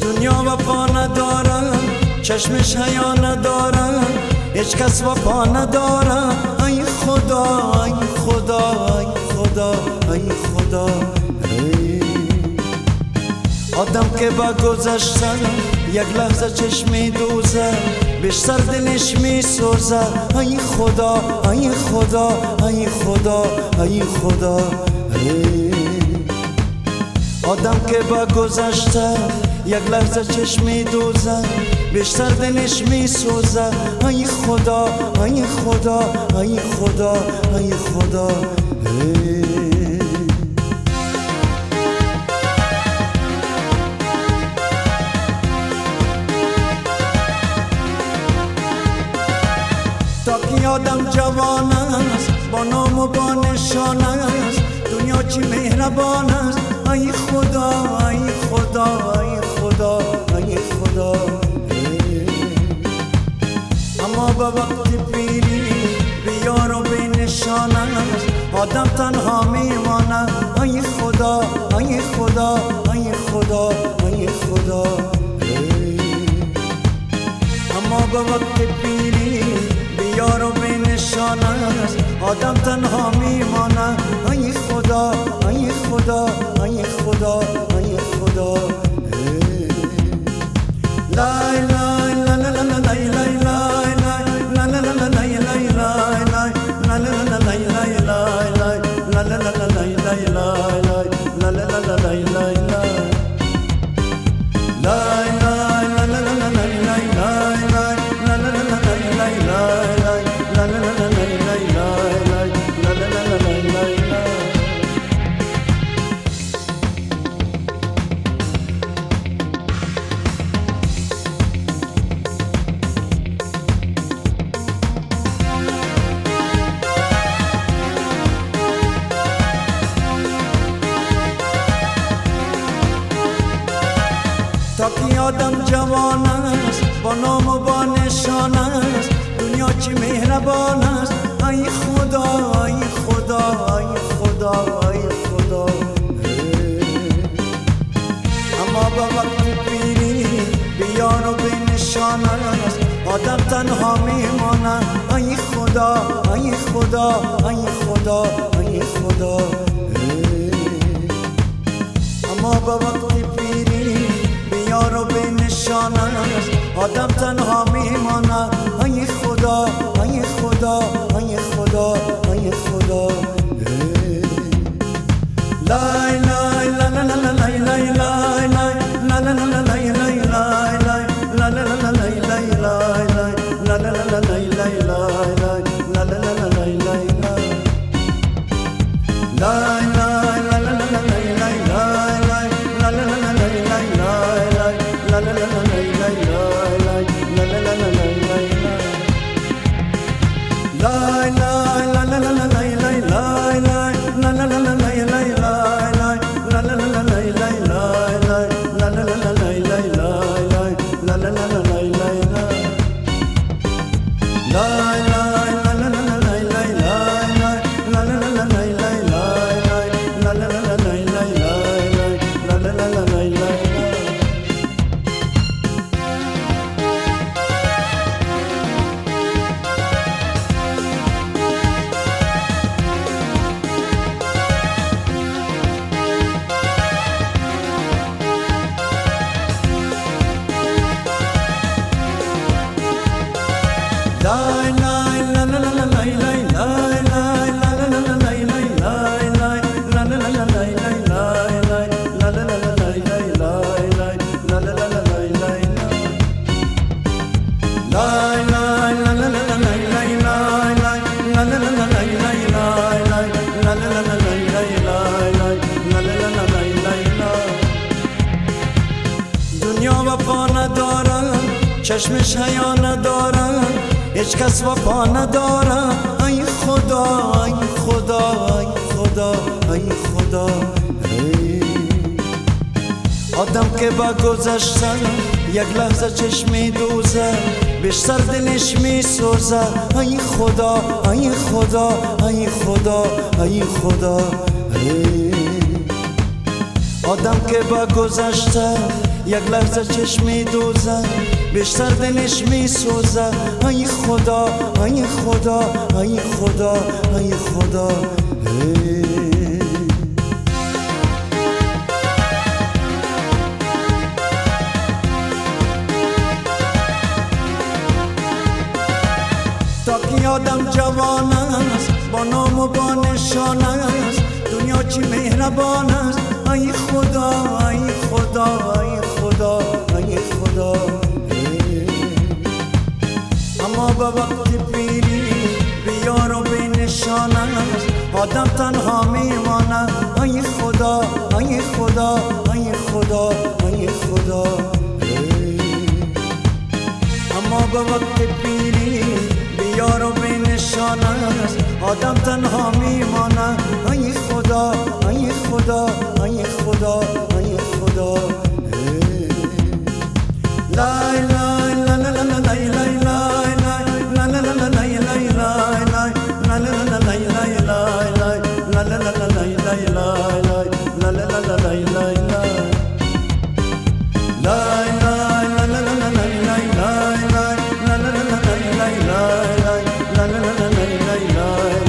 دنیا وفا ندارم، چشمش حیا ندارم، هیچ کس وفا ندارم. ای خدا ای خدا ای خدا ای خدا. آدم که با گذشته یک لحظه چشمی دوزه، بیشتر دلش می سوزه. ای خدا ای خدا ای خدا ای خدا. آدم که با گذشته یک لحظه چشمی دوزه، بیشتر دلش می سوزه. ای خدا ای خدا ای خدا ای خدا. تا که آدم جوان است، با نام و با نشان است، دنیا چی مهربان است. ای خدا ای خدا ای خدا ای خدا. اما به وقت پیری بیار و بی نشان است، آدم تنها میماند. ای خدا ای خدا ای خدا ای خدا. اما به وقت پیری بیار و بی نشان است، آدم تنها میماند. ای خدا ای خدا ای خدا ای خدا. لای لای لا لا لا لای لای لای لا لا لا لای لای لای لا لا لا لای لای لای لا لا لا لای لای لای لا لا لا لای لای لای. لای لای لا لا لا لای لای لای لا لا لا لای لای لای لا لا لا لای لای لای لا لا لا لای لای لای. تا که آدم جوان است، با نام و با نشان است، دنیا چی مهربان است. ای خدا ای خدا ای خدا ای خدا. اما با وقت پیری بیار و بی نشان است، آدم تنها میماند. ای خدا ای خدا ای خدا ای خدا. اما با وقت پیری بیار و بی نشان است، آدم تنها میماند. ای خدا ای خدا ای خدا ای خدا. لای لای لا لا لا لای لای لای لا لا لا لای لای لای لا لا لا لای لای لای لا لا لا لای لای لای لا لا لا لای لای لای. لای لای لا لا لا لای لای لای لا لا لا لای لای لای لا لا لا لای لای لای لا لا لا لای لای لای. لای لای لا لا لا لای لای لای لا لا لا لای لای لای لا لا لا لای لای لای لا لا لا لای لای لای لا لا لا لای لای لای. لای لای لا لا لا لای لای لای لا لا لا لای لای لای لا لا لا لای لای لای لا لا لا لای لای لای. لای لای لا لا لا لای لای لای لا لا لا لای لای لای لا لا لا لای لای لای لا لا لا لای لای لای لا لا لا لای لای لای. لای لای لا لا لا لای لای لای لا لا لا لای لای لای لا لا لا لای لای لای لا لا لا لای لای لای. دنیا وفا ندارم، چشمش حیا ندارم، هیچ کس وفا نداره. ای خدا ای خدا ای خدا ای خدا. آدم که با گذشته یک لحظه چشمی دوزه، بیشتر دلش می سوزه. ای خدا ای خدا ای خدا ای خدا. آدم که با گذشته یک لحظه چشمی دوزه، بیشتر دلش می سوزه. ای خدا ای خدا ای خدا ای خدا. تا که آدم جوان است، با نام و با نشان است، دنیا چی مهربان است. ای خدا ای خدا ای خدا ای خدا. اما به وقت پیری بیار و بی نشان است، آدم تنها میماند. ای خدا ای خدا ای خدا ای خدا. اما به وقت پیری بیار و بی نشان است، آدم تنها میماند. ای خدا ای خدا ای خدا ای خدا. لای لای لا لا لا لای لای لای لا لا لا لای لای لای لا لا لا لای لای لای لا لا لا لای لای لای لا لا لا لای لای لای. لای لای لا لا لا لای لای لای لا لا لا لای لای لای لا لا لا لای لای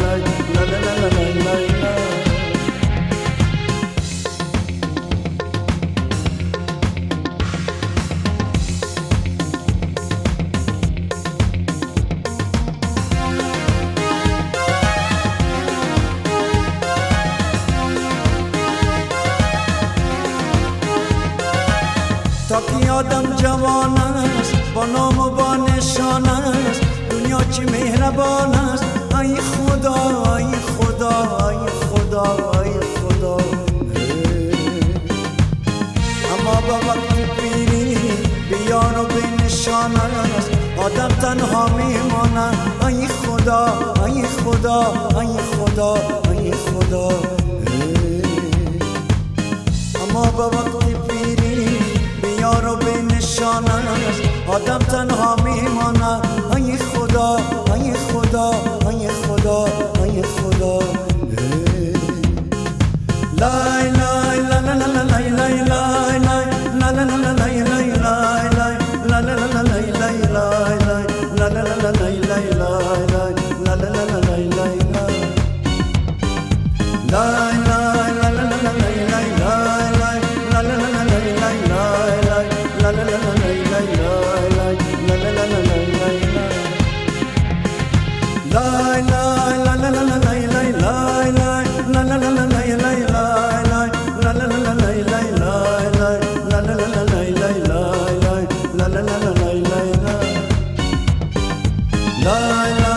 لای لا لا لا لای لای لای. تا که آدم جوان است، با نام و با نشان است، دنیا چی مهربان است. ای خدا ای خدا ای خدا ای خدا. اما با وقت پیری بیار و بی نشان است، آدم تنها میماند. ای خدا ای خدا ای خدا ای خدا. اما با وقت پیری بیار و بی نشان است، آدم تنها میماند. ای خدا ای خدا ای خدا ای خدا. لای لای لا لا لا لای لای لای لا لا لا لای لای لای لا لا لا لای لای لای لا لا لا لای لای لای لا لا لا لای لای لای. لای لای لا لا لا لای لای لای لا لا لا لای لای لای لا لا لا لای لای لای لا لا لا لای لای لای. لای لای لا لا لا لای لای لای لا لا لا لای لای لای لا لا لا لای لای لای لا لا لا لای لای لای لا لا لا لای لای لای. لای لای